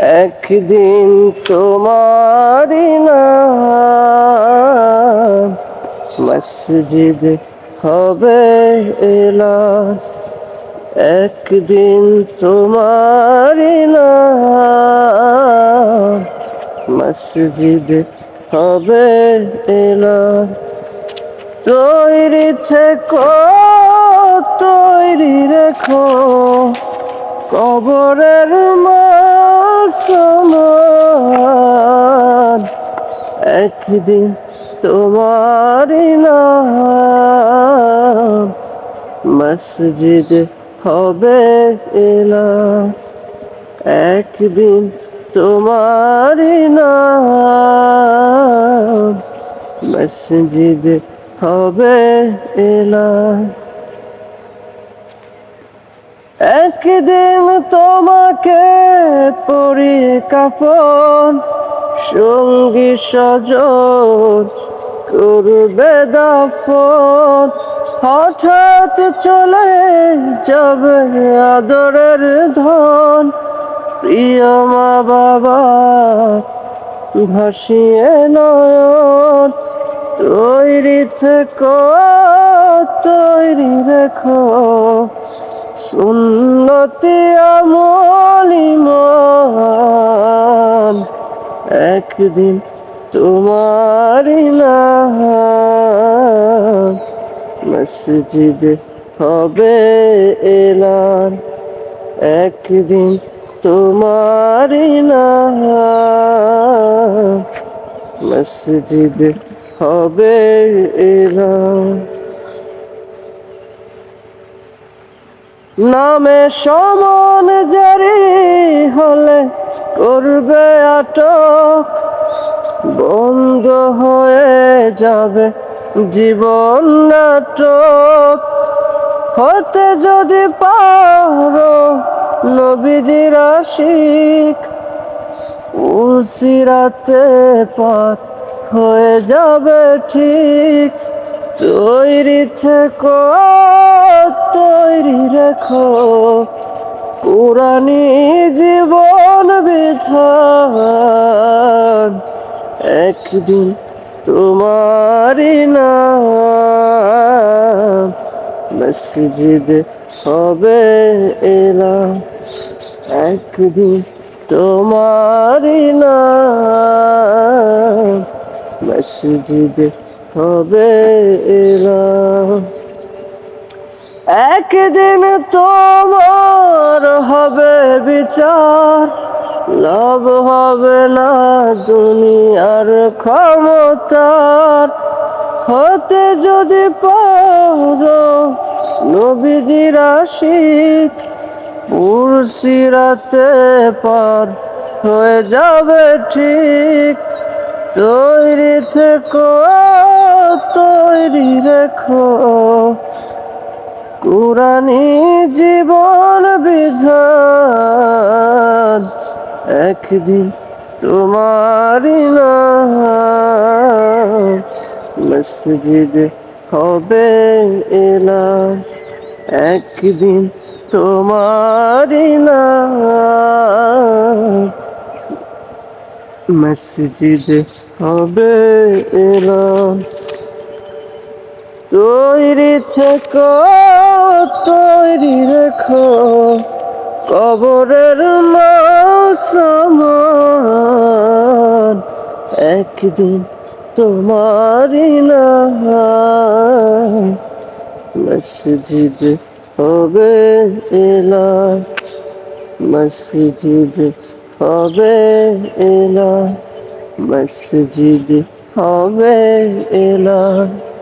একদিন তোমারি নাম মসজিদ হবে এলান। একদিন তোমারি নাম মসজিদ হবে এলান। তৈরি থেকো, তৈরি রেখো কবরের সমান। একদিন তোমারি নাম মসজিদ হবে এলান। একদিন তোমারি নাম মসজিদ হবে এলান। একদিন তোমাকে পরি কাফন, সঙ্গী স্বজন করবে দাফন। হঠাৎ চলে যাবে আদরের ধন, প্রিয় মা বাবা ভাসিয়ে নয়ন। তৈরি থেকো, তৈরি রেখো সুন্নতি আমল ঈমান। একদিন তোমারি নাম মসজিদ হবে এলান। একদিন তোমারি নাম মসজিদ হবে এলান। নামে সমন জারি হলে করবে আটক, বন্ধ হয়ে যাবে জীবন নাটক। হতে যদি পারো নবীজির আশিক, উসিরাতে পার হয়ে যাবে ঠিক। তৈরি থেকো, তৈরি রেখো কুরআনী জীবন বিধান। একদিন তোমারি নাম মসজিদ হবে এলান। একদিন তোমারি নাম মসজিদ হবে এলান। একদিন তোমার হবে বিচার, লাভ হবে না দুনিয়ার ক্ষমতার। হতে যদি পারো নবীজির আশিক, উরসিরাতে পার হয়ে যাবে ঠিক। তৈরি থেকো, তৈরি রেখো কুরআনী জীবন বিধান। একদিন তোমারি নাম মসজিদ হবে এলান। একদিন তোমারি নাম মসজিদ হবে এলান। তৈরি থেকো, তৈরি রেখো কবরের সমান। একদিন তোমারি নাম মসজিদ হবে এলান। মসজিদ হবে এলান। মসজিদ হবে এলান।